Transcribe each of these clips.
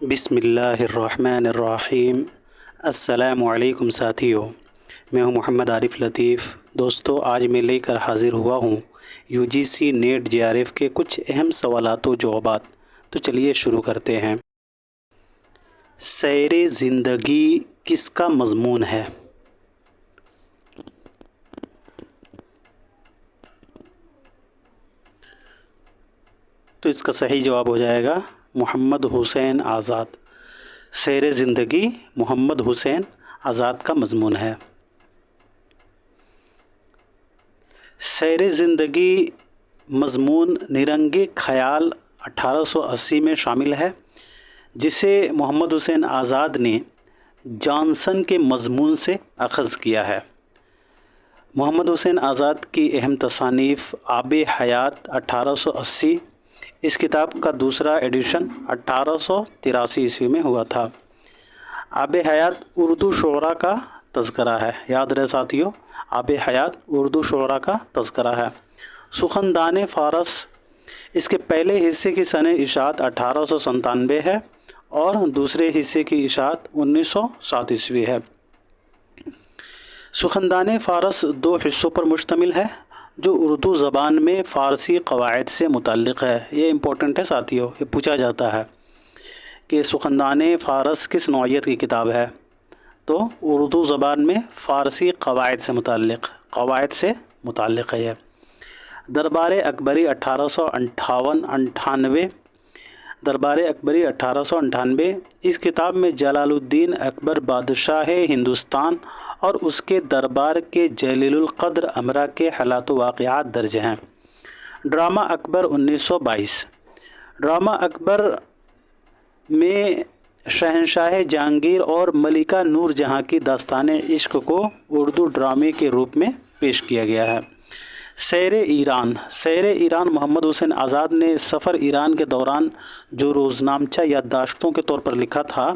بسم اللہ الرحمن الرحیم۔ السلام علیکم ساتھیو، میں ہوں محمد عارف لطیف۔ دوستو، آج میں لے کر حاضر ہوا ہوں UGC نیٹ JRF کے کچھ اہم سوالات و جوابات۔ تو چلیے شروع کرتے ہیں۔ سیر زندگی کس کا مضمون ہے؟ تو اس کا صحیح جواب ہو جائے گا محمد حسین آزاد۔ سیر زندگی محمد حسین آزاد کا مضمون ہے۔ سیر زندگی مضمون نرنگ خیال 1880 میں شامل ہے، جسے محمد حسین آزاد نے جانسن کے مضمون سے اخذ کیا ہے۔ محمد حسین آزاد کی اہم تصانیف آب حیات 1880، اس کتاب کا دوسرا ایڈیشن 1883 عیسوی میں ہوا تھا۔ آب حیات اردو شعراء کا تذکرہ ہے، یاد رہے ساتھیو، آب حیات اردو شعراء کا تذکرہ ہے۔ سخندان فارس، اس کے پہلے حصے کی سنِ اشاعت 1897 ہے اور دوسرے حصے کی اشاعت 1907 عیسوی ہے۔ سخندان فارس دو حصوں پر مشتمل ہے جو اردو زبان میں فارسی قواعد سے متعلق ہے۔ یہ امپورٹنٹ ہے ساتھیو، یہ پوچھا جاتا ہے کہ سخندان فارس کس نوعیت کی کتاب ہے، تو اردو زبان میں فارسی قواعد سے متعلق ہے۔ یہ دربار اکبری 1858 دربار اکبری 1898، اس کتاب میں جلال الدین اکبر بادشاہ ہندوستان اور اس کے دربار کے جلیل القدر امرا کے حالات و واقعات درج ہیں۔ ڈرامہ اکبر 1922، ڈرامہ اکبر میں شہنشاہ جہانگیر اور ملکہ نور جہاں کی داستان عشق کو اردو ڈرامے کے روپ میں پیش کیا گیا ہے۔ سیر ایران، سیر ایران محمد حسین آزاد نے سفر ایران کے دوران جو روزنامچہ یادداشتوں کے طور پر لکھا تھا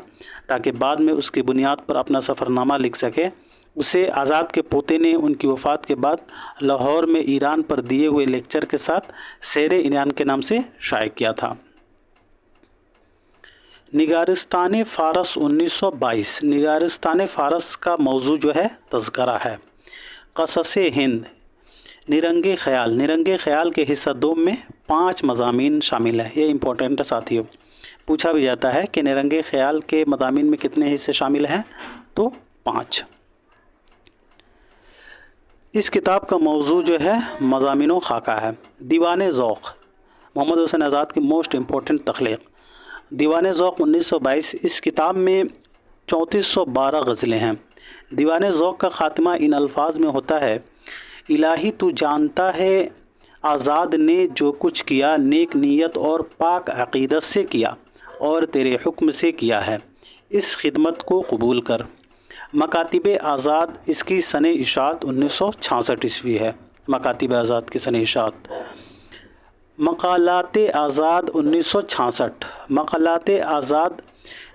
تاکہ بعد میں اس کی بنیاد پر اپنا سفر نامہ لکھ سکے، اسے آزاد کے پوتے نے ان کی وفات کے بعد لاہور میں ایران پر دیے ہوئے لیکچر کے ساتھ سیر ایران کے نام سے شائع کیا تھا۔ نگارستان فارس 1922، نگارستان فارس کا موضوع جو ہے تذکرہ ہے۔ قصص ہند، نرنگ خیال، نرنگ خیال کے حصہ دوم میں 5 مضامین شامل ہیں۔ یہ امپورٹنٹ ہے ساتھیو، پوچھا بھی جاتا ہے کہ نرنگ خیال کے مضامین میں کتنے حصے شامل ہیں، تو 5۔ اس کتاب کا موضوع جو ہے مضامین و خاکہ ہے۔ دیوان ذوق، محمد حسین آزاد کی موسٹ امپورٹنٹ تخلیق۔ دیوان ذوق 1922، اس کتاب میں 3412 غزلیں ہیں۔ دیوان ذوق کا خاتمہ ان الفاظ میں ہوتا ہے: الہی تو جانتا ہے آزاد نے جو کچھ کیا، نیک نیت اور پاک عقیدت سے کیا اور تیرے حکم سے کیا ہے، اس خدمت کو قبول کر۔ مکاتب آزاد، اس کی سنِ اشاعت 1966 عیسوی ہے۔ مکاتب آزاد کی سنِ اشاعت۔ مقالات آزاد 1966، مقالات آزاد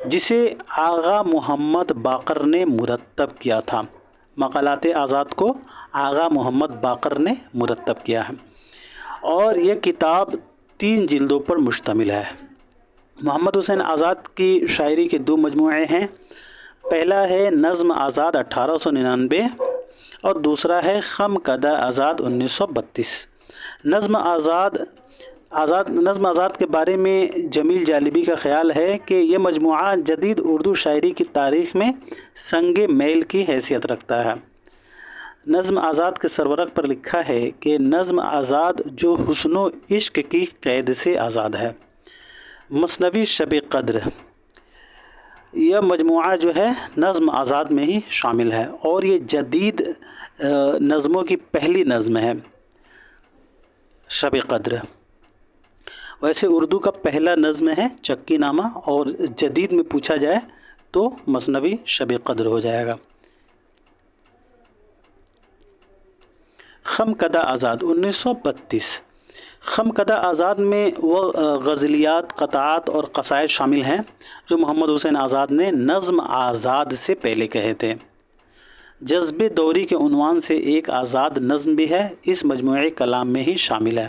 جسے آغا محمد باقر نے مرتب کیا تھا۔ مقالات آزاد کو آغا محمد باقر نے مرتب کیا ہے اور یہ کتاب 3 جلدوں پر مشتمل ہے۔ محمد حسین آزاد کی شاعری کے 2 مجموعے ہیں۔ پہلا ہے نظم آزاد 1899 اور دوسرا ہے خم کدہ آزاد 1932۔ نظم آزاد کے بارے میں جمیل جالبی کا خیال ہے کہ یہ مجموعہ جدید اردو شاعری کی تاریخ میں سنگ میل کی حیثیت رکھتا ہے۔ نظم آزاد کے سرورق پر لکھا ہے کہ نظم آزاد جو حسن و عشق کی قید سے آزاد ہے۔ مثنوی شب قدر، یہ مجموعہ جو ہے نظم آزاد میں ہی شامل ہے اور یہ جدید نظموں کی پہلی نظم ہے، شب قدر۔ ویسے اردو کا پہلا نظم ہے چکی نامہ، اور جدید میں پوچھا جائے تو مثنوی شب قدر ہو جائے گا۔ خم کدہ آزاد 1932، خم کدہ آزاد میں وہ غزلیات، قطعات اور قصائد شامل ہیں جو محمد حسین آزاد نے نظم آزاد سے پہلے کہے تھے۔ جذب دوری کے عنوان سے ایک آزاد نظم بھی ہے، اس مجموعے کلام میں ہی شامل ہے۔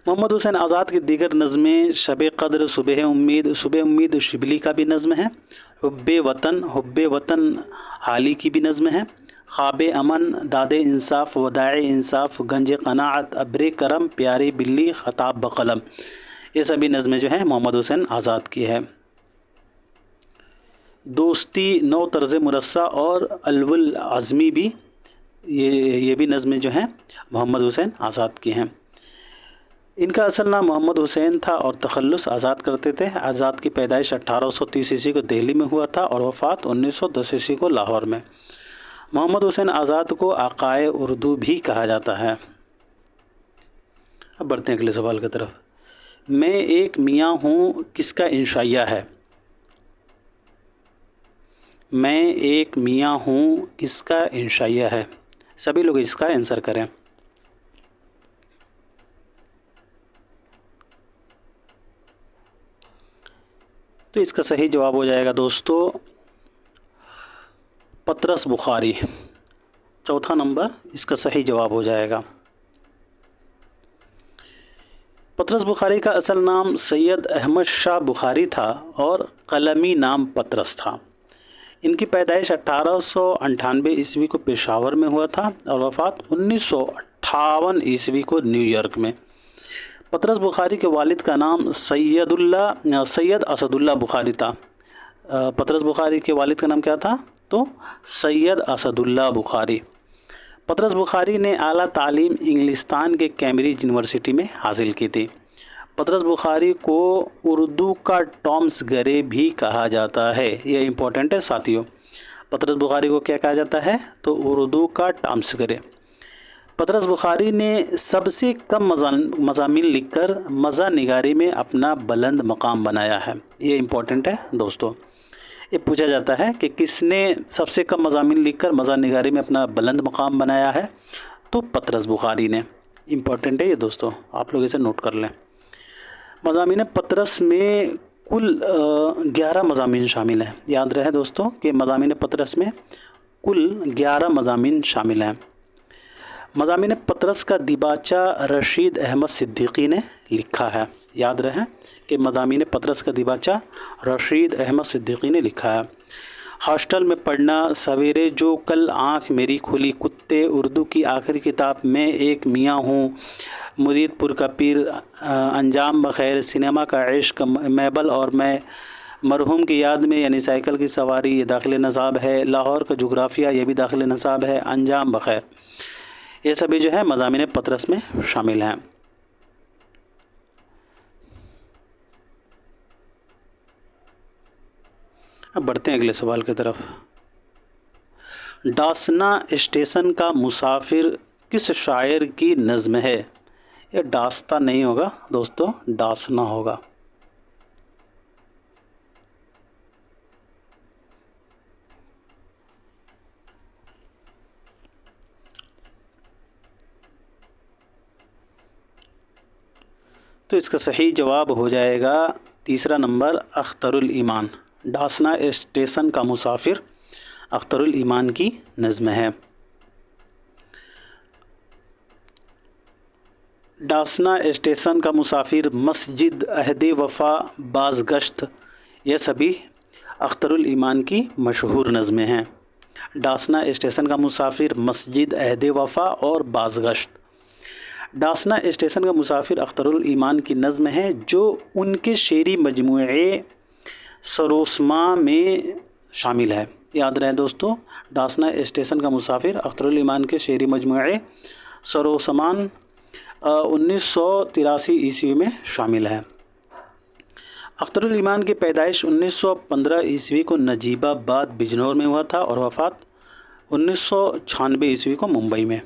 मोहम्मद हुसैन आज़ाद की दीगर नज़में शब क़द्र, सुबह उम्मीद शिबली का भी नज़्म है, हुब्बे वतन हाली की भी नज़्म है, ख्वाब अमन, दादे इंसाफ, वदाए इंसाफ, गंज क़नाअत, अब्रे करम, प्यारी बिल्ली, ख़ताब बक़लम, ये सभी नज़में जो हैं मोहम्मद हुसैन आज़ाद की है। दोस्ती, नौ तर्ज़ मुरस्सा और अलवुल आज़मी भी ये भी नज़में जो हैं मोहम्मद हुसैन आज़ाद की हैं। इनका असल नाम मोहम्मद हुसैन था और तखल्लुस आज़ाद करते थे। आज़ाद की पैदाइश 1830 ईस्वी को दिल्ली में हुआ था और वफ़ात 1910 ईस्वी को लाहौर में। मोहम्मद हुसैन आज़ाद को आकाए उर्दू भी कहा जाता है। अब बढ़ते हैं अगले सवाल की तरफ। मैं एक मियाँ हूँ किसका इंशाइया है? मैं एक मियाँ हूँ किसका इंशाइया है? सभी लोग इसका आंसर करें। तो इसका सही जवाब हो जाएगा दोस्तों पतरस बुखारी। चौथा नंबर इसका सही जवाब हो जाएगा। पतरस बुखारी का असल नाम सैयद अहमद शाह बुखारी था और कलमी नाम पतरस था। इनकी पैदाइश 1898 ईस्वी को पेशावर में हुआ था और वफ़ात 1958 ईस्वी को न्यूयॉर्क में। पतरस बुखारी के वालिद का नाम सैयद असदुल्ला बुखारी था। पतरस बुखारी के वालिद का नाम क्या था? तो सैयद असदुल्ला बुखारी। पतरस बुखारी ने आला तालीम इंग्लिस्तान के कैम्ब्रिज यूनिवर्सिटी में हासिल की थी। पतरस बुखारी को उर्दू का टॉम्स गरे भी कहा जाता है। ये इम्पोर्टेंट है साथियों। पतरस बुखारी को क्या कहा जाता है? तो उर्दू का टॉम्स गरे। पतरस बुखारी ने सबसे कम मज़ामीन लिखकर मज़ा निगारी में अपना बुलंद मकाम बनाया है। ये इम्पोर्टेंट है दोस्तों। ये पूछा जाता है कि किसने सबसे कम मज़ामीन लिखकर मज़ा निगारी में अपना बुलंद मकाम बनाया है? तो पतरस बुखारी ने। इम्पोर्टेंट है ये दोस्तों, आप लोग इसे नोट कर लें। मज़ामीन पतरस में कुल 11 मज़ामीन शामिल हैं। याद रहे दोस्तों कि मज़ामीन पतरस में कुल 11 मज़ामीन शामिल हैं। मज़ामीन पतरस का दिबाचा रशीद अहमद सिद्दीकी ने लिखा है। याद रहे कि मज़ामीन पतरस का दिबाचा रशीद अहमद सिद्दीकी ने लिखा है। हॉस्टल में पढ़ना, सवेरे जो कल आँख मेरी खुली, कुत्ते, उर्दू की आखिरी किताब, मैं एक मियाँ हूँ, मुरीदपुर का पीर, अंजाम बखैर, सिनेमा का इश्क, मैबल और मैं, मरहूम की याद में यानी साइकिल की सवारी, ये दाखिल नसाब है, लाहौर का जोग्राफिया, ये भी दाखिल नसाब है, अंजाम बखैर, ये सभी जो है मज़ामीन पतरस में शामिल हैं। अब बढ़ते हैं अगले सवाल की तरफ। डासना स्टेशन का मुसाफिर किस शायर की नज़्म है? ये डास्ता नहीं होगा दोस्तों, डासना होगा। तो इसका सही जवाब हो जाएगा तीसरा नंबर अख्तरुल ईमान। डासना स्टेशन का मुसाफिर अख्तरुल ईमान की नज़्म है। डासना स्टेशन का मुसाफिर, मस्जिद, अहद वफ़ा, बाज़ गश्त, ये सभी अख्तरुल ईमान की मशहूर नज़में हैं। डासना स्टेशन का मुसाफिर, मस्जिद, अहद वफ़ा और बाज़ गश्त। डासना स्टेशन का मुसाफिर अख्तरुल ईमान की नज़्म है जो उनके शेरी मजमूए सरोस्मा में शामिल है। याद रहे दोस्तों, डासना स्टेशन का मुसाफिर अख्तरुल ईमान के शेरी मजमूए सरोसमान 1983 ईस्वी में शामिल है। अख्तरुल ईमान की पैदाइश 1915 ईस्वी को नजीबाबाद बिजनौर में हुआ था और वफ़ात 1996 ईस्वी को मुंबई में।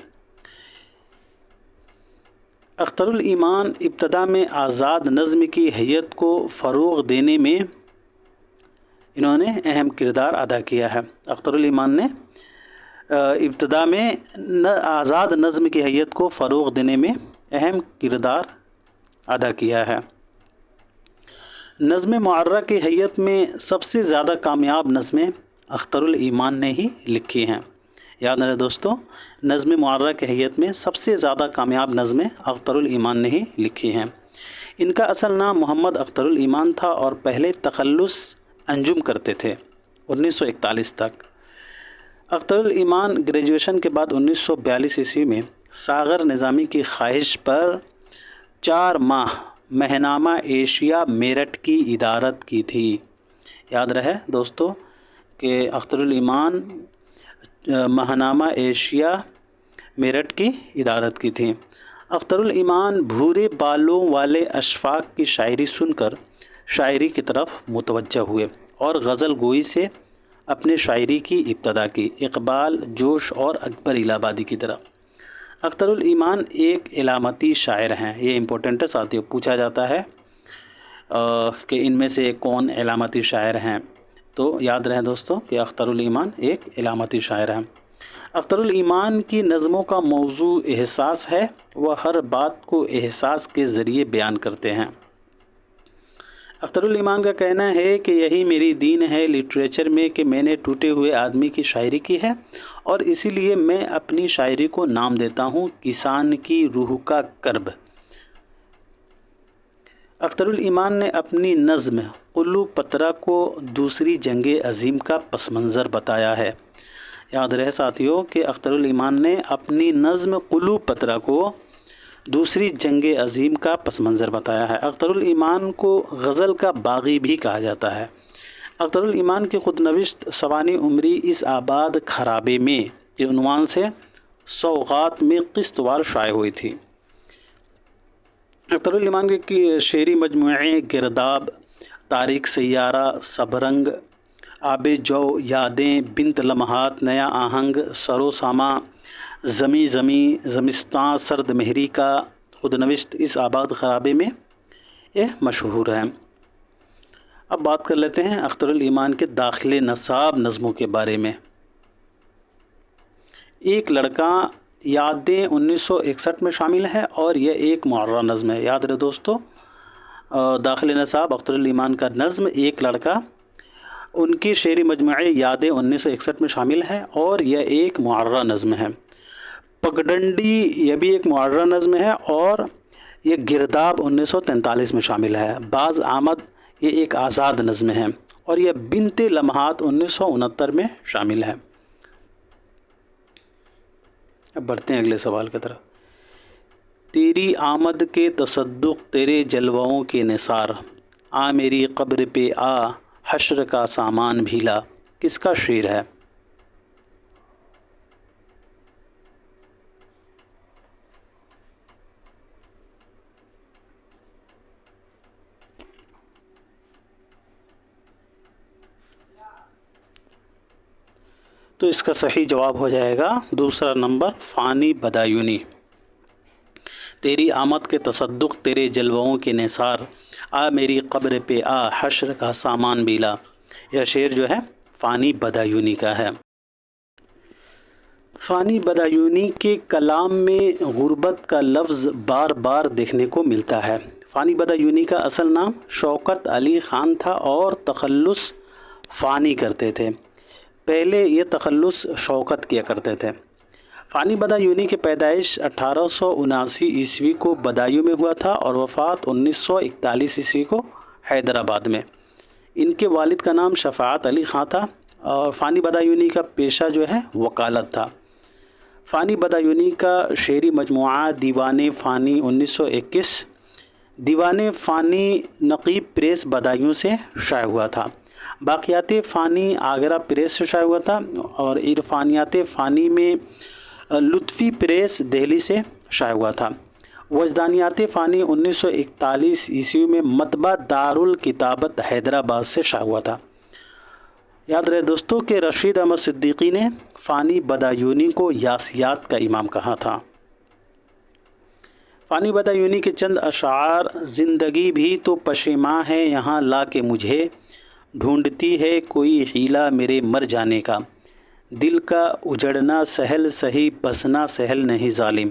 अख्तरुल ईमान इब्तदा में आज़ाद नज़्म की हैयत को फ़रोग़ देने में इन्होंने अहम किरदार अदा किया है। अख्तरुल ईमान ने इब्तदा में आज़ाद नज़्म की हैयत को फ़रोग़ देने में अहम किरदार अदा किया है। नज़्म मुअर्रा की हैयत में सबसे ज़्यादा कामयाब नज़्में अख्तरुल ईमान ने ही लिखी हैं। याद रहे दोस्तों, नज़्म मुअर्रा की हैयत में सबसे ज़्यादा कामयाब नज़में अख्तरुल ईमान ने ही लिखी हैं। इनका असल नाम मोहम्मद अख्तरुल ईमान था और पहले तखल्लुस अंजुम करते थे 1941 तक। अख्तरुल ईमान ग्रेजुएशन के बाद 1942 ईस्वी में सागर निज़ामी की ख्वाहिश पर 4 माह महनामा एशिया मेरठ की इदारत की थी। याद रहे दोस्तों कि अख्तरुल ईमान महनामा एशिया मेरठ की इदारत की थी। अख्तरुल ईमान भूरे बालों वाले अशफाक की शायरी सुनकर शायरी की तरफ मुतवज्जह हुए और गज़ल गोई से अपने शायरी की इब्तदा की, इकबाल, जोश और अकबर इलाहाबादी की तरह। अख्तरुल ईमान एक इलामती शायर हैं। ये इम्पोर्टेंट है साथियों, पूछा जाता है कि इनमें से कौन इलामती शायर हैं, तो याद रहे दोस्तों कि अख्तरुल ईमान एक इलामती शायर हैं। अख्तरुल ईमान की नज़मों का मौजू एहसास है। वह हर बात को एहसास के ज़रिए बयान करते हैं। अख्तरुल ईमान का कहना है कि यही मेरी दीन है लिटरेचर में कि मैंने टूटे हुए आदमी की शायरी की है और इसीलिए मैं अपनी शायरी को नाम देता हूँ किसान की रूह का कर्ब। अख्तरुल ईमान ने अपनी नज़्म कुल्लू पतरा को दूसरी जंग अज़ीम का पस मंज़र बताया है। याद रहे साथियों कि अख्तरुल ईमान ने अपनी नज़्म कुल्लू पतरा को दूसरी जंग अज़ीम का पस मंज़र बताया है। अख्तरुल ईमान को गज़ल का बागी भी कहा जाता है। अख्तरुल ईमान की खुदनविश्त सवानी उमरी इस आबाद खराबे में के उन्वान से सौगात में क़िस्तवार शाये हुई थी। अख्तरुल ईमान की शेरी मजमूए गिरदाब, तारीख सैयारा, सबरंग, आबे जो, यादें, बिंत लम्हात, नया आहंग, सरो सामा, ज़मी ज़मी, ज़मिस्तां, सर्द महरी का खुदनविश्त इस आबाद खराबे में ये मशहूर हैं। अब बात कर लेते हैं अख्तरुल ईमान के दाखिले नसाब नज़मों के बारे में। एक लड़का यादें 1961 में शामिल है और यह एक मुअर्रा नज़्म है। याद रहे दोस्तों, दाखिले नसाब अख्तरुल ईमान का नज़्म एक लड़का, उनकी शेरी मजमूए यादें 1961 में शामिल है और यह एक मुअर्रा नज़्म है। पगडंडी यह भी एक मुअर्रा नज़्म है और यह गिरदाब 1943 में शामिल है। बाज़ आमद ये एक आज़ाद नज़्म है और यह बिनते लम्हात 1969 में शामिल है। अब बढ़ते हैं अगले सवाल की तरफ। तेरी आमद के तसद्दुक़ तेरे जलवों के निसार, आ मेरी कब्र पे आ हश्र का सामान भीला, किसका शेर है? तो इसका सही जवाब हो जाएगा दूसरा नंबर, फ़ानी बदायूनी। तेरी आमद के तसद्दुक़ तेरे जलवों के निसार, आ मेरी कब्र पे आ हश्र का सामान बीला, यह शेर जो है फ़ानी बदायूनी का है। फ़ानी बदायूनी के कलाम में गुर्बत का लफ्ज़ बार बार देखने को मिलता है। फ़ानी बदायूनी का असल नाम शौकत अली ख़ान था और तखल्लुस फ़ानी करते थे। पहले ये तखल्लुस शौकत किया करते थे। फ़ानी बदायूनी की पैदाइश 1879 ईस्वी को बदायूं में हुआ था और वफ़ात 1941 ईस्वी को हैदराबाद में। इनके वालिद का नाम शफ़ाअत अली ख़ान था और फ़ानी बदायूनी का पेशा जो है वकालत था। फ़ानी बदायूनी का शेरी मजमुआ दीवाने फ़ानी 1921 दीवाने फ़ानी नक़ीब प्रेस बदायूं से शाया हुआ था। बाक़ियात फ़ानी आगरा प्रेस से शाया हुआ था और इरफ़ानियात फ़ानी में लुत्फ़ी प्रेस दिल्ली से शाया हुआ था। वजदानियात फ़ानी 1941 ईस्वी में मतबा दारुल किताबत हैदराबाद से शाया हुआ था। याद रहे दोस्तों कि रशीद अहमद सिद्दीकी ने फ़ानी बदायूनी को यासियात का इमाम कहा था। फ़ानी बदायूनी के चंद अशार, ज़िंदगी भी तो पशेमा है यहाँ ला के मुझे, ढूंढती है कोई हीला मेरे मर जाने का, दिल का उजड़ना सहल सही बसना सहल नहीं ज़ालिम,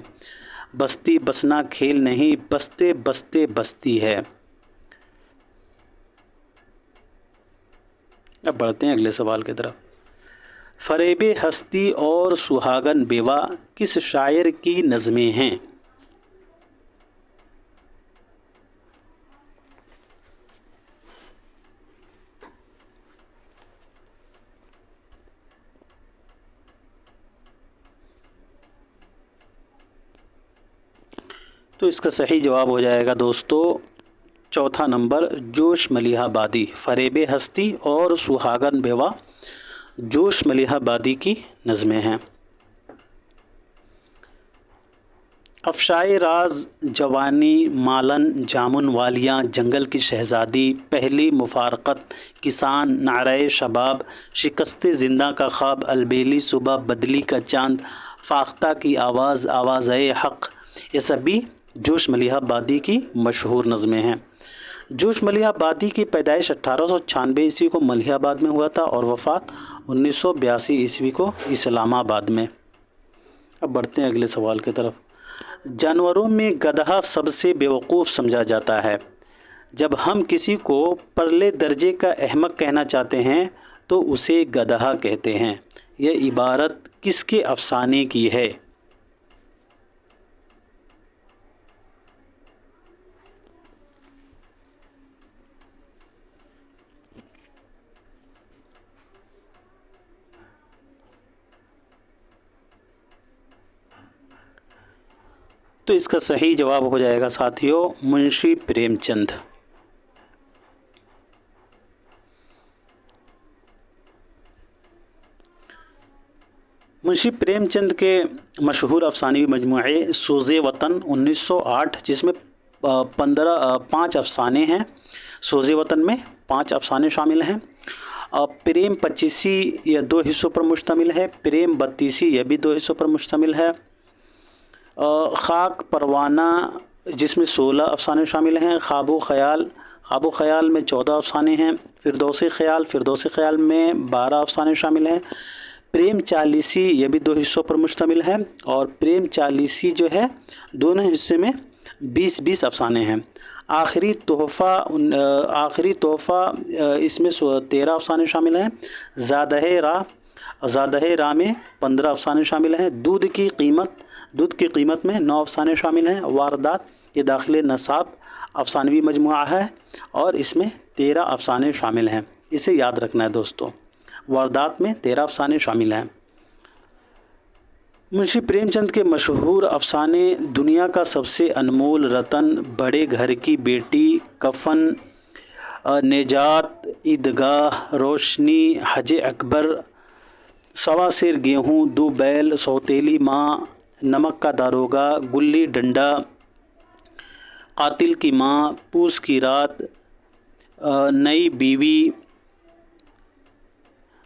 बस्ती बसना खेल नहीं बसते बसते बस्ती है। अब बढ़ते हैं अगले सवाल की तरफ। फरेब हस्ती और सुहागन बेवा किस शायर की नज़में हैं? तो इसका सही जवाब हो जाएगा दोस्तों चौथा नंबर, जोश मलिहाबादी। फरेब हस्ती और सुहागन बेवा जोश मलिहाबादी की नज़में हैं। अफशाए राज, जवानी, मालन, जामुन वालियाँ, जंगल की शहज़ादी, पहली मुफारकत, किसान, नारे शबाब, शिकस्त ज़िंदा का ख्वाब, अलबेली सुबह, बदली का चांद, फाख्ता की आवाज़, आवाज़-ए हक़, ये सभी जोश मलिहाबादी की मशहूर नज़में हैं। जोश मलिहाबादी की पैदाइश 1896 ईस्वी को मलिहाबाद में हुआ था और वफ़ात 1982 ईस्वी को इस्लामाबाद में। अब बढ़ते हैं अगले सवाल की तरफ। जानवरों में गधा सबसे बेवकूफ़ समझा जाता है। जब हम किसी को परले दर्जे का अहमक कहना चाहते हैं तो उसे गधा कहते हैं। यह इबारत किसके अफसाने की है? तो इसका सही जवाब हो जाएगा साथियों मुंशी प्रेमचंद। मुंशी प्रेमचंद के मशहूर अफसानवी मजमूए सोज़े वतन 1908, जिसमें 5 अफसाने हैं। सोज़े वतन में 5 अफसाने शामिल हैं। प्रेम 25 यह 2 हिस्सों पर मुश्तमिल है। प्रेम 32 यह भी 2 हिस्सों पर मुश्तमिल है। खाक परवाना जिसमें 16 अफसाने शामिल हैं। ख्वाबो ख़याल में 14 अफसाने हैं। फिरदौसी ख़याल में 12 अफसाने शामिल हैं। प्रेम चालीसी यह भी 2 हिस्सों पर मुश्तमिल है और प्रेम चालीसी जो है दोनों हिस्से में 20-20 अफसाने हैं। आखिरी तोहफ़ा इसमें 13 अफसाने शामिल हैं। ज़ादह राह में 15 अफसाने शामिल हैं। दूध की कीमत में 9 अफसाने शामिल हैं। वारदात ये दाखिल नसाब अफसानवी मजमुआ है और इसमें 13 अफसाने शामिल हैं। इसे याद रखना है दोस्तों, वारदात में 13 अफसाने शामिल हैं। मुंशी प्रेमचंद के मशहूर अफसाने दुनिया का सबसे अनमोल रतन, बड़े घर की बेटी, कफन, निजात, ईदगाह, रोशनी, हज अकबर, सवा सेर गेहूँ, 2 बैल, सौतेली माँ, नमक का दारोगा, गुल्ली डंडा, कातिल की माँ, पूस की रात, नई बीवी,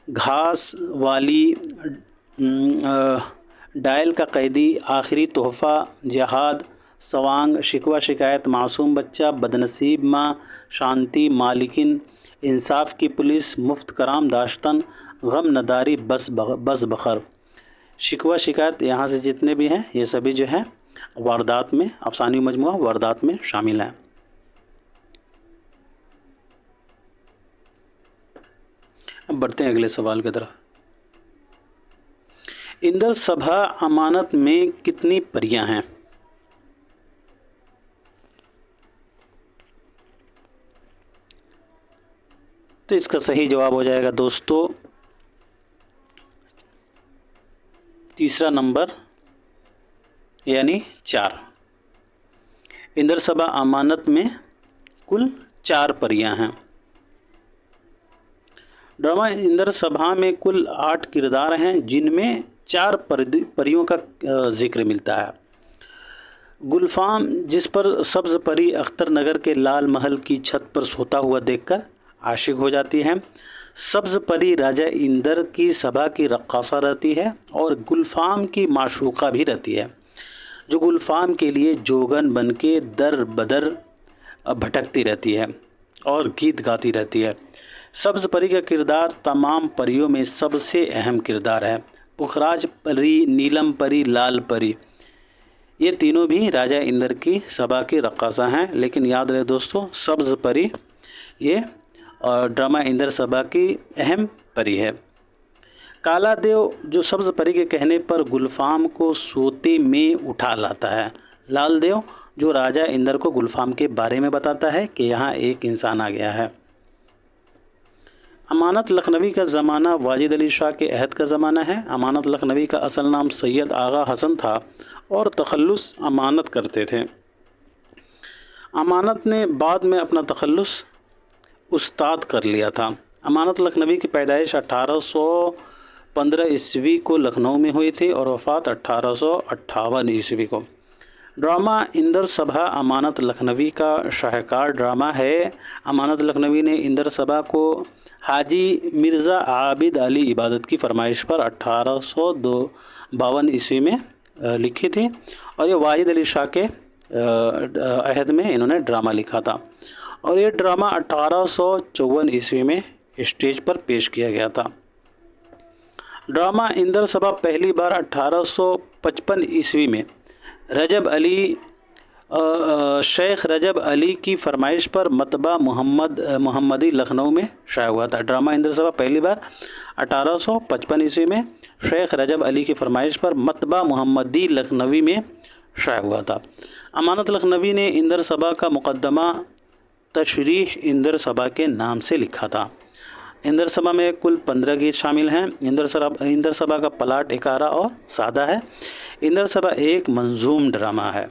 घास वाली, डायल का कैदी, आखिरी तोहफ़ा, जिहाद, सवांग, शिकवा शिकायत, मासूम बच्चा, बदनसीब माँ, शांति, मालिकिन, इंसाफ की पुलिस, मुफ्त कराम दाश्तन, गम नदारी, बस बखर। शिकवा शिकायत यहाँ से जितने भी हैं ये सभी जो हैं वारदात में, अफसानी मजमुआ वारदात में शामिल हैं। अब बढ़ते हैं अगले सवाल की तरफ। इंदर सभा अमानत में कितनी परियां हैं? तो इसका सही जवाब हो जाएगा दोस्तों तीसरा नंबर यानी 4। इंदर सभा अमानत में कुल 4 परियां हैं। ड्रामा इंदर सभा में कुल 8 किरदार हैं जिनमें 4 परियों का जिक्र मिलता है। गुलफाम जिस पर सब्ज़ परी अख्तर नगर के लाल महल की छत पर सोता हुआ देखकर आशिक हो जाती है। सब्ज़ परी राजा इंदर की सभा की रक्कासा रहती है और गुलफाम की माशूका भी रहती है, जो गुलफाम के लिए जोगन बन के दर बदर भटकती रहती है और गीत गाती रहती है। सब्ज़ परी का किरदार तमाम परियों में सबसे अहम किरदार है। पुखराज परी, नीलम परी, लाल परी, ये तीनों भी राजा इंदर की सभा की रक्कासा हैं। लेकिन याद रहे दोस्तों, सब्ज़ परी ये ड्रामा इंदर सभा की अहम परी है। काला देव जो सब्ज़ परी के कहने पर गुलफाम को सोते में उठा लाता है। लाल देव जो राजा इंदर को गुलफाम के बारे में बताता है कि यहाँ एक इंसान आ गया है। अमानत लखनवी का ज़माना वाजिद अली शाह के अहद का ज़माना है। अमानत लखनवी का असल नाम सैयद आगा हसन था और तखल्लुस अमानत करते थे। अमानत ने बाद में अपना तखल्लुस उस्ताद कर लिया था। अमानत लखनवी की पैदाइश 1815 ईस्वी को लखनऊ में हुई थी और वफ़ात 1858 ईस्वी को। ड्रामा इंदर सभा अमानत लखनवी का शाहकार ड्रामा है। अमानत लखनवी ने इंदर सभा को हाजी मिर्ज़ा आबिद अली इबादत की फरमाइश पर 1852 ईस्वी में लिखी थी और ये वाजिद अली शाह के अहद में इन्होंने ड्रामा लिखा था और ये ड्रामा 1854 ईस्वी में स्टेज पर पेश किया गया था। ड्रामा इंदर सभा पहली बार 1855 ईस्वी में शेख रजब अली की फरमाइश पर मतबा मोहम्मदी लखनऊ में शाया हुआ था। ड्रामा इंदर सभा पहली बार 1855 ईस्वी में शेख रजब अली की फरमाइश पर मतबा मोहम्मदी लखनवी में शाया हुआ था। अमानत लखनवी ने इंदर सभा का मुकद्दमा तशरीह इंदर सभा के नाम से लिखा था। इंदर सभा में कुल 15 गीत शामिल हैं। इंदर सभा का प्लाट एकारा और सादा है। इंदर सभा एक मंजूम ड्रामा है।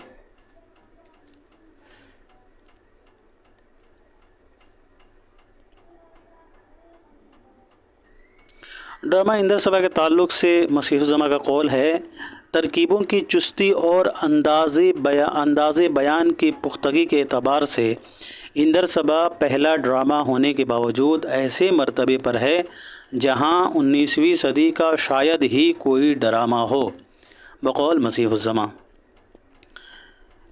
ड्रामा इंदर सभा के ताल्लुक़ से मसीहुज़्ज़मा का कौल है, तरकीबों की चुस्ती और अंदाज़े बयान की पुख्तगी के एतबार से इंदर सभा पहला ड्रामा होने के बावजूद ऐसे मर्तबे पर है जहां 19वीं सदी का शायद ही कोई ड्रामा हो। बकौल मसीहुज़्ज़मा।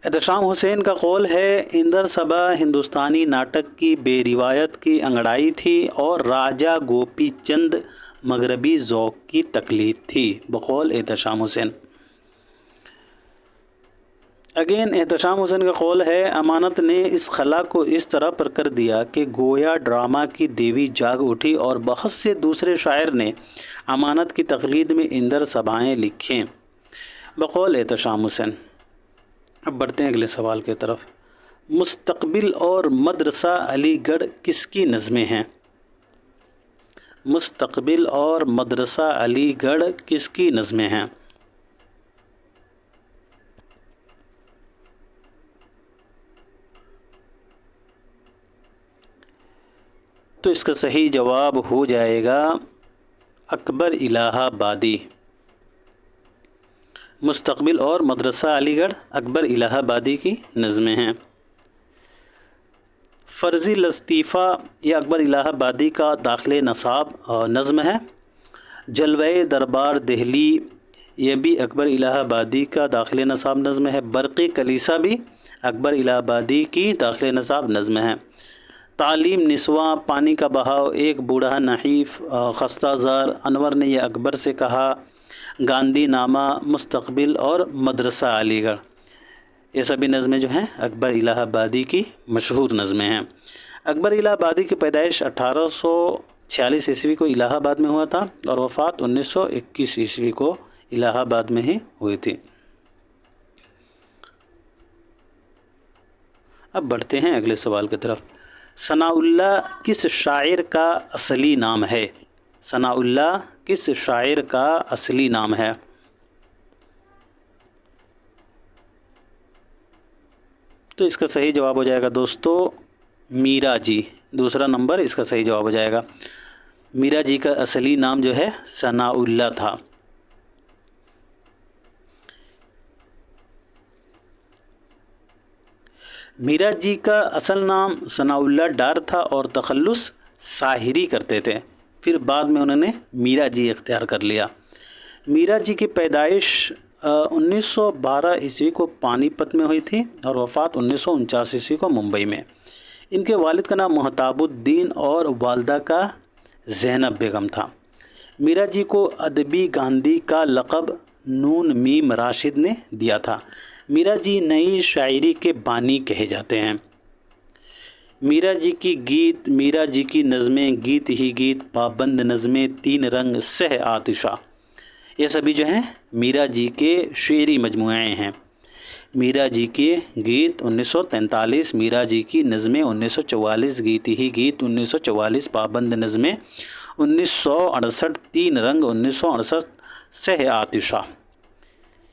एहतशाम हुसैन का कौल है, इंदर सभा हिंदुस्तानी नाटक की बेरिवायत की अंगड़ाई थी और राजा गोपी चंद मगरबी ज़ौक़ की तकलीद थी। बकौल एहतशाम हुसैन। अगेन एहतशाम हुसैन का कौल है, अमानत ने इस खला को इस तरह पर कर दिया कि गोया ड्रामा की देवी जाग उठी और बहुत से दूसरे शायर ने अमानत की तकलीद में इंदर सभाएँ लिखें। बकौल एहतशाम हुसैन। अब बढ़ते हैं अगले सवाल की तरफ। मुस्तकबिल और मदरसा अलीगढ़ किसकी नज़में हैं? मुस्तकबिल और मदरसा अलीगढ़ किसकी नज़में हैं? तो इसका सही जवाब हो जाएगा अकबर इलाहाबादी। मुस्तकबिल और मदरसा अलीगढ़ अकबर इलाहाबादी की नज़में हैं। फ़र्ज़ी लतीफ़ा या अकबर इलाहाबादी का दाखिले नसाब नज़म है। जलवे दरबार दिल्ली ये भी अकबर इलाहाबादी का दाखिले नसाब नज़म है। बरक़ी कलीसा भी अकबर इलाहाबादी की दाखिले नसाब नज़म है। तालीम निस्वा पानी का बहाव एक बूढ़ा नहीफ़ खस्ताज़ार अनवर ने यह अकबर से कहा। गांधी नामा मुस्तकबिल और मदरसा अलीगढ़ ये सभी नज़में जो हैं अकबर इलाहाबादी की मशहूर नज़में हैं। अकबर इलाहाबादी की पैदाइश 1846 ईस्वी को इलाहाबाद में हुआ था और वफ़ात 1921 ईस्वी को इलाहाबाद में ही हुई थी। अब बढ़ते हैं अगले सवाल की तरफ। सनाउल्लाह किस शायर का असली नाम है? सनाउल्लाह किस शायर का असली नाम है? तो इसका सही जवाब हो जाएगा दोस्तों मीरा जी। दूसरा नंबर इसका सही जवाब हो जाएगा। मीरा जी का असली नाम जो है सनाउल्लाह था। मीरा जी का असल नाम सनाउल्लाह डार था और तखल्लुस साहिरी करते थे। फिर बाद में उन्होंने मीरा जी इख्तियार कर लिया। मीरा जी की पैदाइश 1912 ईस्वी को पानीपत में हुई थी और वफ़ात 1949 ईस्वी को मुंबई में। इनके वालिद का नाम मोहताबुद्दीन और वालदा का ज़ैनब बेगम था। मीरा जी को अदबी गांधी का लक़ब नून मीम राशिद ने दिया था। मीरा जी नई शायरी के बानी कहे जाते हैं। मीरा जी की गीत, मीरा जी की नज़में, गीत ही गीत, पाबंद नज़में, तीन रंग सह आतिशा, ये सभी जो हैं मीरा जी के शेरी मजमुए हैं। मीरा जी के गीत 1943, मीरा जी की नज़में 1944, गीत ही गीत 1944, पाबंद नज़में 1968, तीन रंग 1968, सह आतिशा,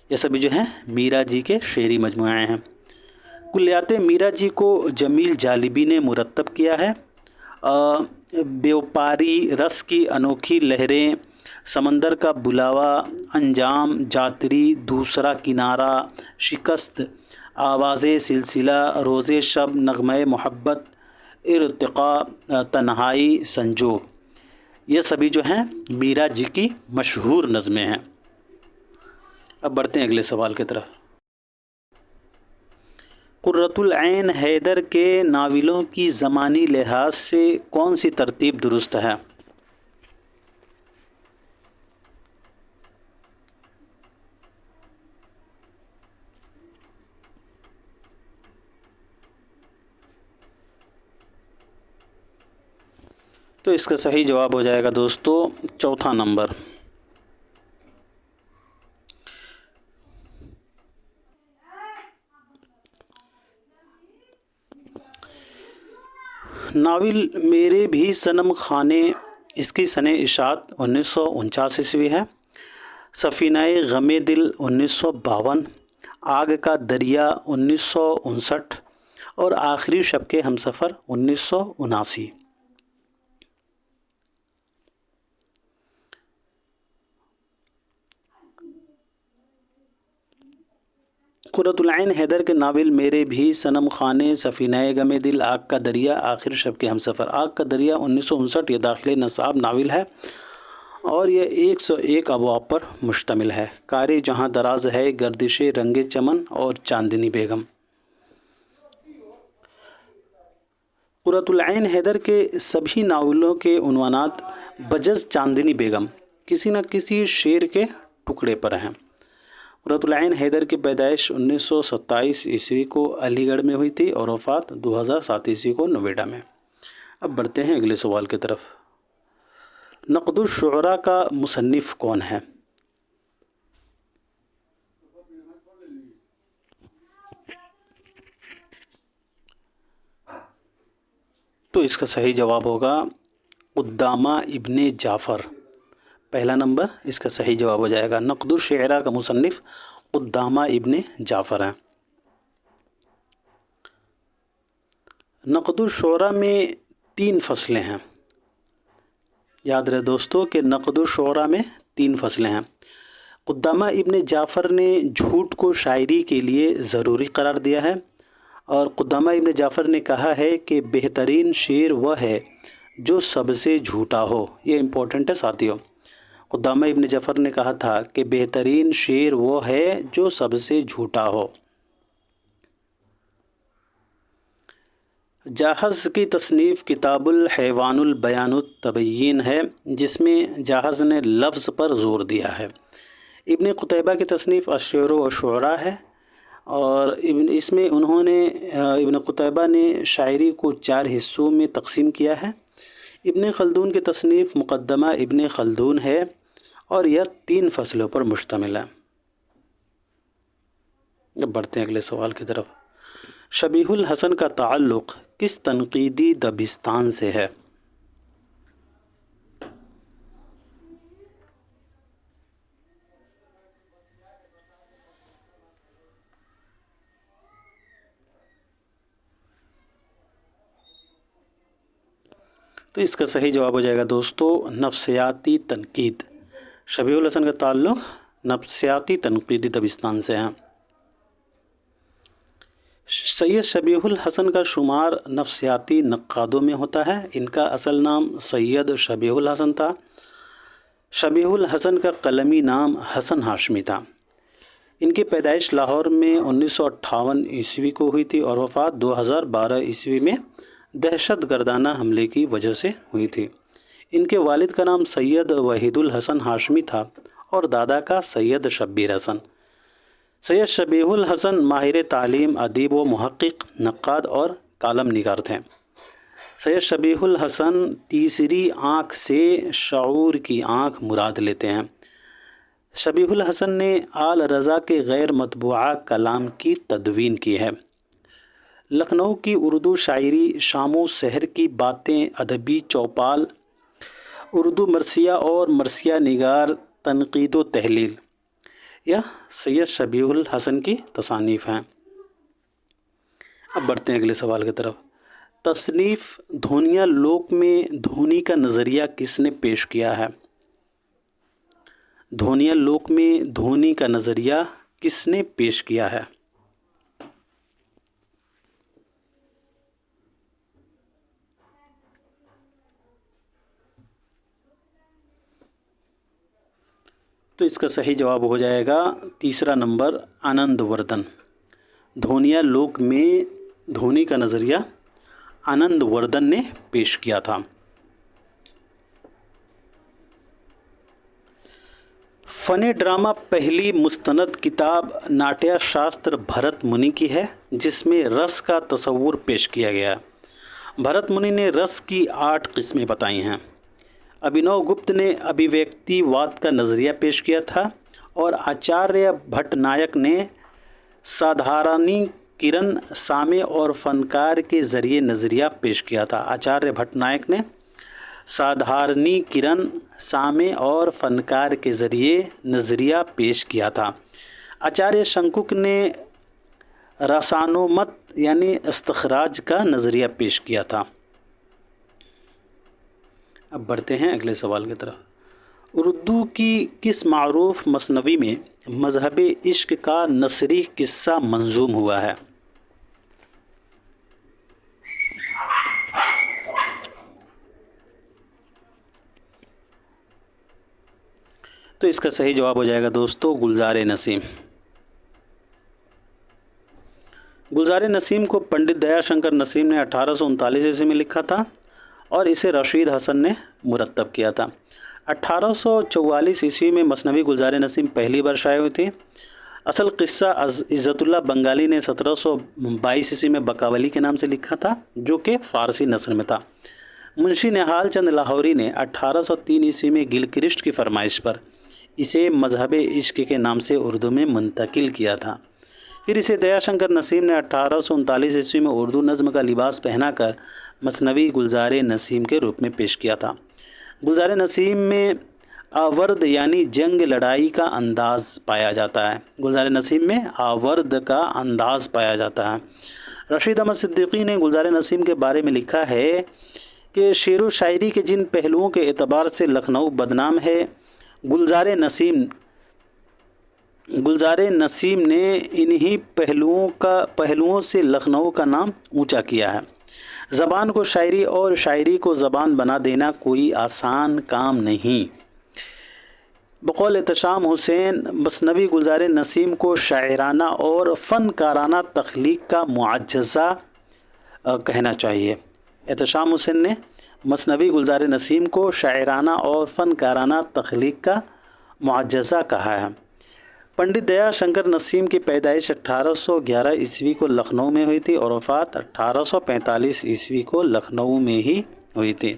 ये सभी जो हैं मीरा जी के शेरी मजमुए हैं। कुल्लियाते मीरा जी को जमील जालिबी ने मुरत्तब किया है। व्यापारी रस की अनोखी लहरें, समंदर का बुलावा, अंजाम, जातरी, दूसरा किनारा, शिकस्त, आवाज़े सिलसिला, रोज़े शब, नगमे मोहब्बत, इर्तिक़ा, तन्हाई, संजो, ये सभी जो हैं मीरा जी की मशहूर नज़में हैं। अब बढ़ते हैं अगले सवाल की तरफ। कुर्रतुल ऐन हैदर के नावलों की ज़मानी लिहाज से कौन सी तरतीब दुरुस्त है? तो इसका सही जवाब हो जाएगा दोस्तों चौथा नंबर। नाविल मेरे भी सनम खाने, इसकी सने इशात 1949 ईस्वी है। सफ़ीनाए गमे दिल 1952, आग का दरिया 1959 और आखिरी शब के हमसफ़र 1979। कुर्रतुल ऐन हैदर के नावल मेरे भी सनम खाने, सफ़ीनाए गमे दिल, आग का दरिया, आखिर शब के हमसफ़र। आग का दरिया 1959 ये दाखिल नसाब नावल है और यह 101 अबवाब पर मुश्तमिल है। कारी जहाँ दराज है, गर्दिश रंगे चमन और चांदनी बेगम। कुर्रतुल ऐन हैदर के सभी नावलों के उन्वानात बजज़ चांदनी बेगम किसी न किसी शेर के टुकड़े पर हैं। कुर्रतुल ऐन हैदर की पैदाइश 1927 ईस्वी को अलीगढ़ में हुई थी और वफ़ात 2007 ईस्वी को नोएडा में। अब बढ़ते हैं अगले सवाल की तरफ। नक़दुश शुअरा का मुसन्निफ़ कौन है? तो इसका सही जवाब होगा क़ुद्दामा इब्ने जाफ़र। पहला नंबर इसका सही जवाब हो जाएगा। नक़दुश शुअरा का मुसन्निफ़ क़ुद्दामा इब्ने जाफ़र हैं। नक़दुश शुअरा में 3 फसलें हैं। याद रहे दोस्तों कि नक़दुश शुअरा में 3 फसलें हैं। क़ुद्दामा इब्ने जाफ़र ने झूठ को शायरी के लिए ज़रूरी करार दिया है और क़ुद्दामा इब्ने जाफ़र ने कहा है कि बेहतरीन शेर वह है जो सबसे झूठा हो। ये इम्पोर्टेंट है साथियों। क़ुद्दामा इब्ने जाफ़र ने कहा था कि बेहतरीन शेर वो है जो सबसे झूठा हो। जाहज़ की तसनीफ़ किताबुल हैवानुल बयानुत तबयीन है, जिसमें जाहज़ ने लफ्ज़ पर ज़ोर दिया है। इब्न क़ुतैबा की तसनीफ़ अश्शुअर व शुअरा है और इसमें इब्न क़ुतैबा ने शायरी को 4 हिस्सों में तकसीम किया है। इब्न खल्दून की तसनीफ़ मुक़द्दमा इब्न खल्दून है और यह 3 फसलों पर मुश्तमिल है। अब बढ़ते हैं अगले सवाल की तरफ। शबीहुल हसन का ताल्लुक़ किस तनक़ीदी दबिस्तान से है? तो इसका सही जवाब हो जाएगा दोस्तों नफ्सियाती तनकीद। शबीहुल हसन का ताल्लुक़ नफ्सियाती तनकीदी दबिस्तान से है। सैयद शबीहुल हसन का शुमार नफ्सियाती नक्कादों में होता है। इनका असल नाम सैयद शबीहुल हसन था। शबीहुल हसन का कलमी नाम हसन हाशमी था। इनकी पैदाइश लाहौर में 1958 ईस्वी को हुई थी और वफ़ात 2012 ईस्वी में दहशत गर्दाना हमले की वजह से हुई थी। इनके वालिद का नाम सैयद वहीदुल हसन हाशमी था और दादा का सैयद शब्बीर हसन। सैयद शबीहुल हसन माहिर तालीम, अदीब व मुहक्किक, नक्काद और कालम निगार थे। سید شبیہ الحسن تیسری آنکھ سے شعور کی آنکھ مراد لیتے ہیں۔ شبیہ الحسن نے آل رضا کے غیر مطبوعہ کلام کی تدوین کی ہے۔ لکھنؤ کی اردو شاعری، شام و سحر کی باتیں، ادبی چوپال، اردو مرثیہ اور مرثیہ نگار، تنقید و تحلیل، یہ سید شبیہ الحسن کی تصانیف ہیں۔ اب بڑھتے ہیں اگلے سوال کی طرف۔ تصنیف دھونیا لوک میں دھونی کا نظریہ کس نے پیش کیا ہے؟ دھونیا لوک میں دھونی کا نظریہ کس نے پیش کیا ہے؟ تو اس کا صحیح جواب ہو جائے گا تیسرا نمبر، آنند وردھن۔ دھونیا لوک میں دھونی کا نظریہ آنند وردھن نے پیش کیا تھا۔ فن ڈرامہ پہلی مستند کتاب ناٹیہ شاستر بھرت منی کی ہے، جس میں رس کا تصور پیش کیا گیا۔ بھرت منی نے رس کی 8 قسمیں بتائی ہیں۔ ابھینو گپت نے ابھیویکتی واد کا نظریہ پیش کیا تھا، اور آچاریہ بھٹ نائک نے سادھارنی کرن سامع اور فنکار کے ذریعے نظریہ پیش کیا تھا۔ آچاریہ بھٹ نائک نے سادھارنی کرن سامع اور فنکار کے ذریعے نظریہ پیش کیا تھا۔ آچاریہ شنکک نے رسانومت یعنی استخراج کا نظریہ پیش کیا تھا۔ اب بڑھتے ہیں اگلے سوال کی طرف۔ اردو کی کس معروف مثنوی میں مذہب عشق کا نثری قصہ منظوم ہوا ہے؟ تو اس کا صحیح جواب ہو جائے گا دوستو گلزار نسیم۔ گلزار نسیم کو پنڈت دیا شنکر نسیم نے 1839 عیسوی میں لکھا تھا، اور اسے رشید حسن نے مرتب کیا تھا۔ 1844 عیسوی میں مثنوی گلزار نسیم پہلی بار شائع ہوئی تھی۔ اصل قصہ عزت اللہ بنگالی نے 1722 عیسوی میں بکاولی کے نام سے لکھا تھا، جو کہ فارسی نثر میں تھا۔ منشی نہال چند لاہوری نے 1803 عیسوی میں گلکرسٹ کی فرمائش پر اسے مذہب عشق کے نام سے اردو میں منتقل کیا تھا۔ پھر اسے دیا شنکر نسیم نے 1839 عیسوی میں اردو نظم کا لباس پہنا کر مثنوی گلزار نسیم کے روپ میں پیش کیا تھا۔ گلزار نسیم میں آورد یعنی جنگ لڑائی کا انداز پایا جاتا ہے۔ گلزار نسیم میں آورد کا انداز پایا جاتا ہے۔ رشید احمد صدیقی نے گلزار نسیم کے بارے میں لکھا ہے کہ شعر و شاعری کے جن پہلوؤں کے اعتبار سے لکھنؤ بدنام ہے، گلزار نسیم نے انہی پہلوؤں سے لکھنؤ کا نام اونچا کیا ہے۔ زبان کو شاعری اور شاعری کو زبان بنا دینا کوئی آسان کام نہیں۔ بقول احتشام حسین، مثنوی گلزار نسیم کو شاعرانہ اور فنکارانہ تخلیق کا معجزہ کہنا چاہیے۔ احتشام حسین نے مثنوی گلزار نسیم کو شاعرانہ اور فنکارانہ تخلیق کا معجزہ کہا ہے۔ پنڈت دیا شنکر نسیم کی پیدائش 1811 عیسوی کو لکھنؤ میں ہوئی تھی، اور وفات 1845 عیسوی کو لکھنؤ میں ہی ہوئی تھی۔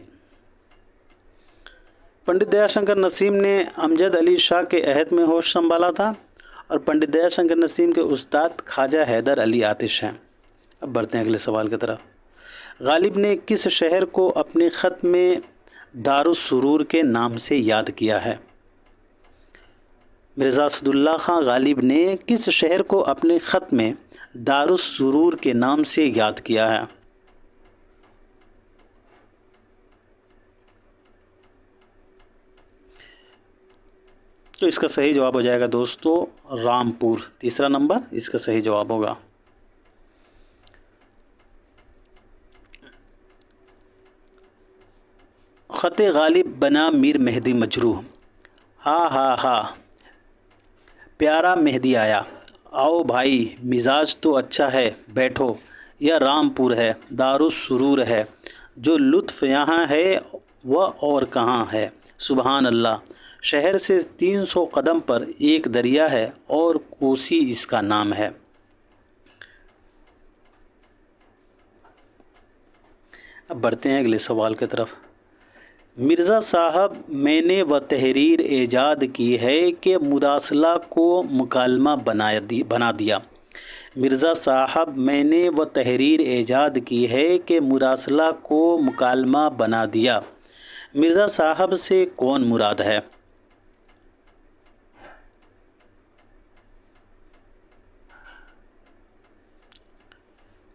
پنڈت دیا شنکر نسیم نے امجد علی شاہ کے عہد میں ہوش سنبھالا تھا، اور پنڈت دیا شنکر نسیم کے استاد خواجہ حیدر علی آتش ہیں۔ اب بڑھتے ہیں اگلے سوال کی طرف۔ غالب نے کس شہر کو اپنے خط میں دارالسرور کے نام سے یاد کیا ہے؟ مرزا اسداللہ خان غالب نے کس شہر کو اپنے خط میں دارالسرور کے نام سے یاد کیا ہے؟ تو اس کا صحیح جواب ہو جائے گا دوستو رامپور۔ تیسرا نمبر اس کا صحیح جواب ہوگا۔ خط غالب بنا میر مہدی مجروح۔ ہاں ہاں ہاں پیارا مہدی آیا، آؤ بھائی مزاج تو اچھا ہے، بیٹھو، یہ رامپور ہے، دارالسرور ہے، جو لطف یہاں ہے وہ اور کہاں ہے۔ سبحان اللہ، شہر سے 300 قدم پر ایک دریا ہے اور کوسی اس کا نام ہے۔ اب بڑھتے ہیں اگلے سوال کی طرف۔ مرزا صاحب میں نے وہ تحریر ایجاد کی ہے کہ مراسلہ کو مکالمہ بنا دیا۔ مرزا صاحب میں نے وہ تحریر ایجاد کی ہے کہ مراسلہ کو مکالمہ بنا دیا۔ مرزا صاحب سے کون مراد ہے؟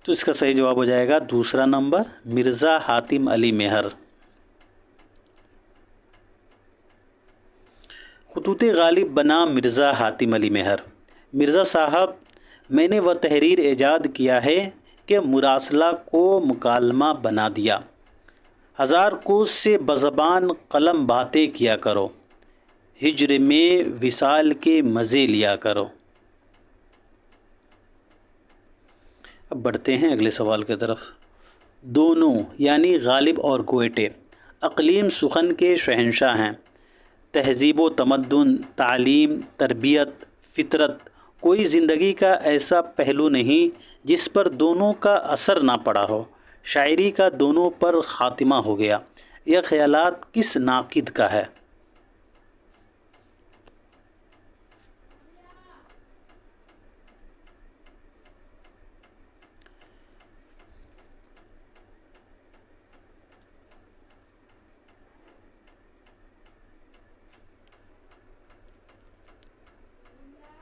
تو اس کا صحیح جواب ہو جائے گا دوسرا نمبر، مرزا حاتم علی مہر۔ خطوط غالب بنا مرزا حاتم علی مہر۔ مرزا صاحب میں نے وہ تحریر ایجاد کیا ہے کہ مراسلہ کو مکالمہ بنا دیا۔ ہزار کوس سے بزبان قلم باتیں کیا کرو، ہجر میں وصال کے مزے لیا کرو۔ اب بڑھتے ہیں اگلے سوال کی طرف۔ دونوں یعنی غالب اور گوئٹے اقلیم سخن کے شہنشاہ ہیں۔ تہذیب و تمدن، تعلیم، تربیت، فطرت، کوئی زندگی کا ایسا پہلو نہیں جس پر دونوں کا اثر نہ پڑا ہو۔ شاعری کا دونوں پر خاتمہ ہو گیا۔ یہ خیالات کس ناقد کا ہے؟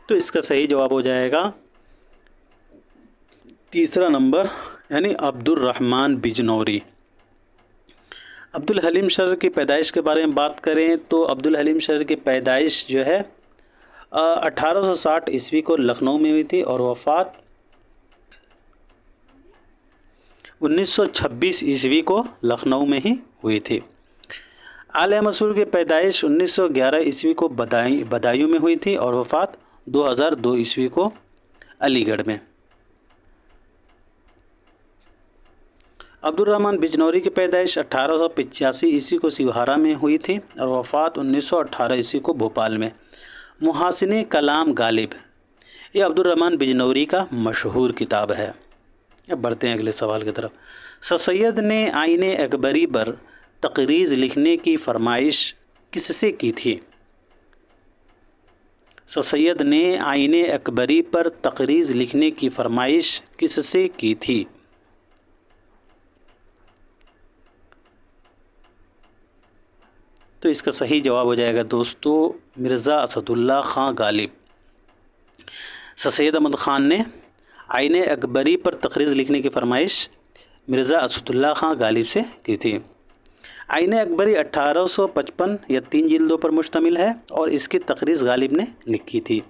تو اس کا صحیح جواب ہو جائے گا تیسرا نمبر، یعنی عبد الرحمن بجنوری۔ عبد الحلیم شرر کی پیدائش کے بارے میں بات کریں تو عبد الحلیم شرر کی پیدائش جو ہے 1860 عیسوی کو لکھنؤ میں ہوئی تھی اور وفات 1926 عیسوی کو لکھنؤ میں ہی ہوئی تھی۔ آل مسرور کی پیدائش 1911 عیسوی کو بدایوں میں ہوئی تھی اور وفات 2002 عیسوی کو علی گڑھ میں۔ عبد الرحمن بجنوری کی پیدائش 1885 عیسوی کو سیوہارا میں ہوئی تھی اور وفات 1918 عیسوی کو بھوپال میں۔ محاسن کلام غالب، یہ عبد الرحمن بجنوری کا مشہور کتاب ہے۔ اب بڑھتے ہیں اگلے سوال کی طرف۔ سر سید نے آئین اکبری پر تقریض لکھنے کی فرمائش کس سے کی تھی؟ سر سید نے آئین اکبری پر تقریض لکھنے کی فرمائش کس سے کی تھی؟ تو اس کا صحیح جواب ہو جائے گا دوستو مرزا اسد اللہ خان غالب۔ سر سید احمد خان نے آئین اکبری پر تقریض لکھنے کی فرمائش مرزا اسد اللہ خان غالب سے کی تھی۔ آئین اکبری 1855 یا 3 جلدوں پر مشتمل ہے اور اس کی تقریض غالب نے لکھی تھی۔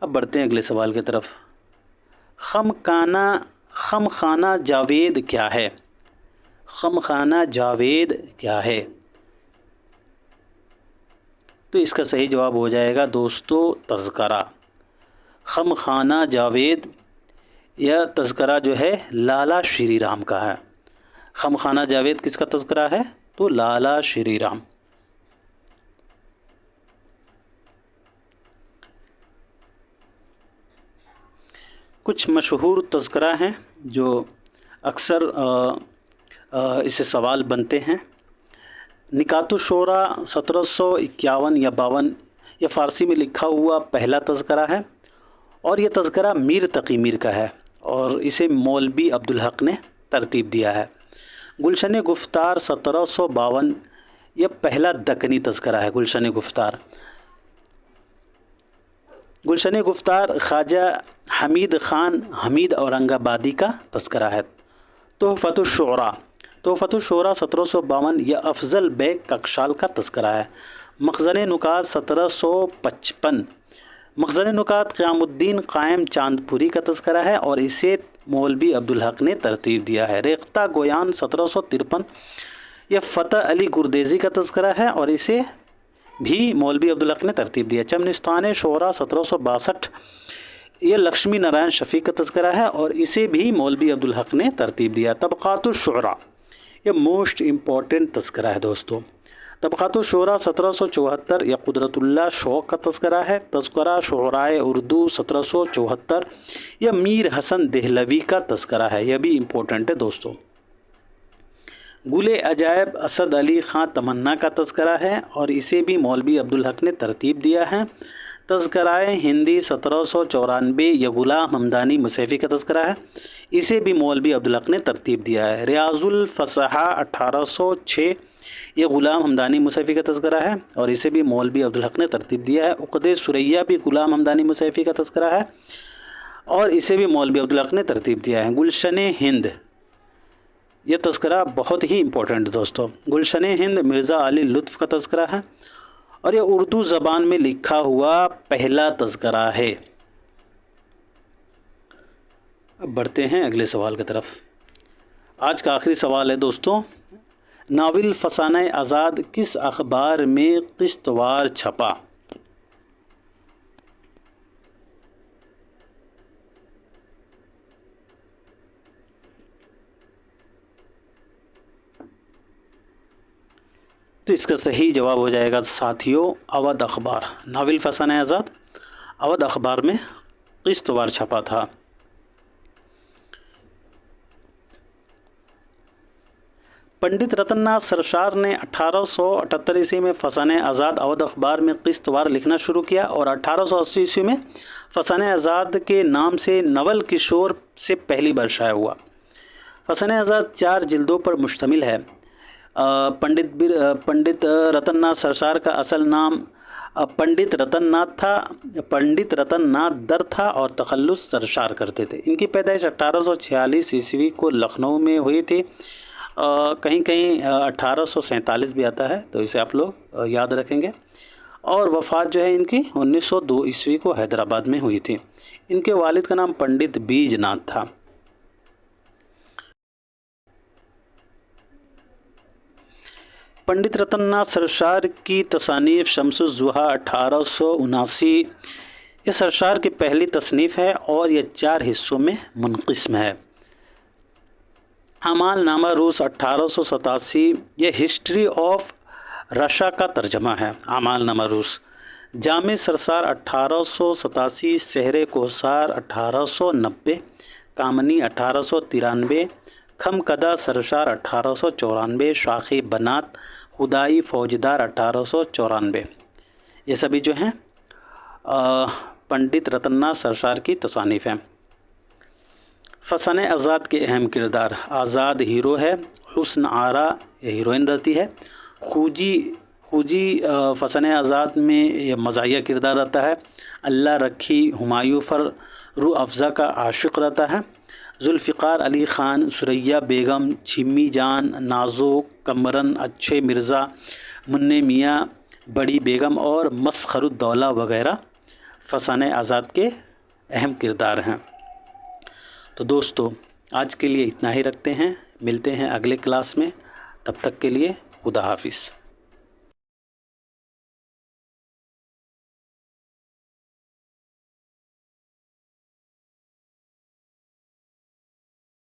اب بڑھتے ہیں اگلے سوال کی طرف۔ خم خانہ جاوید کیا ہے؟ خم خانہ جاوید کیا ہے؟ تو اس کا صحیح جواب ہو جائے گا دوستو تذکرہ۔ خم خانہ جاوید یا تذکرہ جو ہے لالا شری رام کا ہے۔ خم خانہ جاوید کس کا تذکرہ ہے؟ تو لالا شری رام۔ کچھ مشہور تذکرہ ہیں جو اکثر اس سے سوال بنتے ہیں۔ نکات الشعراء 1751 یا 52 یہ فارسی میں لکھا ہوا پہلا تذکرہ ہے اور یہ تذکرہ میر تقی میر کا ہے اور اسے مولوی عبدالحق نے ترتیب دیا ہے۔ گلشن گفتار 1752 یہ پہلا دکنی تذکرہ ہے۔ گلشن گفتار خواجہ حمید خان حمید اورنگ آبادی کا تذکرہ ہے۔ تحفۃ الشعراء 1752 یہ افضل بیگ ککشال کا تذکرہ ہے۔ مخزن نکات 1755 مخزن نکات قیام الدین قائم چاندپوری کا تذکرہ ہے اور اسے مولوی عبدالحق نے ترتیب دیا ہے۔ ریختہ گویان 1753 یہ فتح علی گردیزی کا تذکرہ ہے اور اسے بھی مولوی عبدالحق نے ترتیب دیا۔ چمنستان شعراء 1762 یہ لکشمی نارائن شفیق کا تذکرہ ہے اور اسے بھی مولوی عبدالحق نے ترتیب دیا۔ طبقات الشعراء یہ موسٹ امپورٹنٹ تذکرہ ہے دوستو۔ طبقات الشعراء 1774 یہ قدرت اللہ شوق کا تذکرہ ہے۔ تذکرہ شعرائے اردو 1774 یہ میر حسن دہلوی کا تذکرہ ہے، یہ بھی امپورٹنٹ ہے دوستو۔ گل عجائب اسد علی خان تمنا کا تذکرہ ہے اور اسے بھی مولوی عبدالحق نے ترتیب دیا ہے۔ تذکرۂ ہندی 1794 یہ غلام حمدانی مصیفی کا تذکرہ ہے، اسے بھی مولوی عبدالحق نے ترتیب دیا ہے۔ ریاض الفصحا 1806 یہ غلام حمدانی مصیفی کا تذکرہ ہے اور اسے بھی مولوی عبدالحق نے ترتیب دیا ہے۔ عقدِ ثریہ بھی غلام حمدانی مصیفی کا تذکرہ ہے اور اسے بھی مولوی عبدالحق نے ترتیب دیا ہے۔ گلشن ہند یہ تذکرہ بہت ہی امپورٹنٹ دوستو، گلشن ہند مرزا علی لطف کا تذکرہ ہے اور یہ اردو زبان میں لکھا ہوا پہلا تذکرہ ہے۔ اب بڑھتے ہیں اگلے سوال کی طرف۔ آج کا آخری سوال ہے دوستو، ناول فسانہ آزاد کس اخبار میں قسط وار چھپا؟ تو اس کا صحیح جواب ہو جائے گا ساتھیوں اودھ اخبار۔ ناول فسانہ آزاد اودھ اخبار میں قسط وار چھپا تھا۔ پنڈت رتن ناتھ سرشار نے 1878 عیسوی میں فسانہ آزاد اودھ اخبار میں قسط وار لکھنا شروع کیا اور 1880 عیسوی میں فسانہ آزاد کے نام سے نول کشور سے پہلی بار شائع ہوا۔ فسانہ آزاد 4 جلدوں پر مشتمل ہے۔ پنڈت رتن ناتھ سرشار کا اصل نام پنڈت رتن ناتھ تھا، پنڈت رتن ناتھ در تھا اور تخلص سرشار کرتے تھے۔ ان کی پیدائش 1846 عیسوی کو لکھنؤ میں ہوئی تھی، کہیں کہیں 1847 بھی آتا ہے تو اسے آپ لوگ یاد رکھیں گے، اور وفات جو ہے ان کی 1902 عیسوی کو حیدرآباد میں ہوئی تھی۔ ان کے والد کا نام پنڈت بیج ناتھ تھا۔ پنڈت رتن ناتھ سرشار کی تصانیف شمس الضحیٰ 1879 یہ سرشار کی پہلی تصنیف ہے اور یہ 4 حصوں میں منقسم ہے۔ اعمال نامہ روس 1887 یہ ہسٹری آف رشا کا ترجمہ ہے۔ اعمال نامہ روس جامع سرسار 1887، سحر کوثر 1890، کامنی 1893، کھم کدہ سرشار 1894، شاخ بنات خدائی فوجدار 1894، یہ سبھی جو ہیں پنڈت رتن ناتھ سرشار کی تصانیف ہیں۔ فسانہ آزاد کے اہم کردار: آزاد ہیرو ہے، حسن آرا یہ ہیروئن رہتی ہے، خوجی فسانہ آزاد میں یہ مزاحیہ کردار رہتا ہے، اللہ رکھی ہمایوں پر روح افزا کا عاشق رہتا ہے، ذوالفقار علی خان، ثریا بیگم، چھمی جان، نازو، کمرن، اچھے مرزا، منع میاں، بڑی بیگم اور مسخر الدولہ وغیرہ فسانہ آزاد کے اہم کردار ہیں۔ تو دوستو آج کے لیے اتنا ہی رکھتے ہیں، ملتے ہیں اگلے کلاس میں، تب تک کے لیے خدا حافظ۔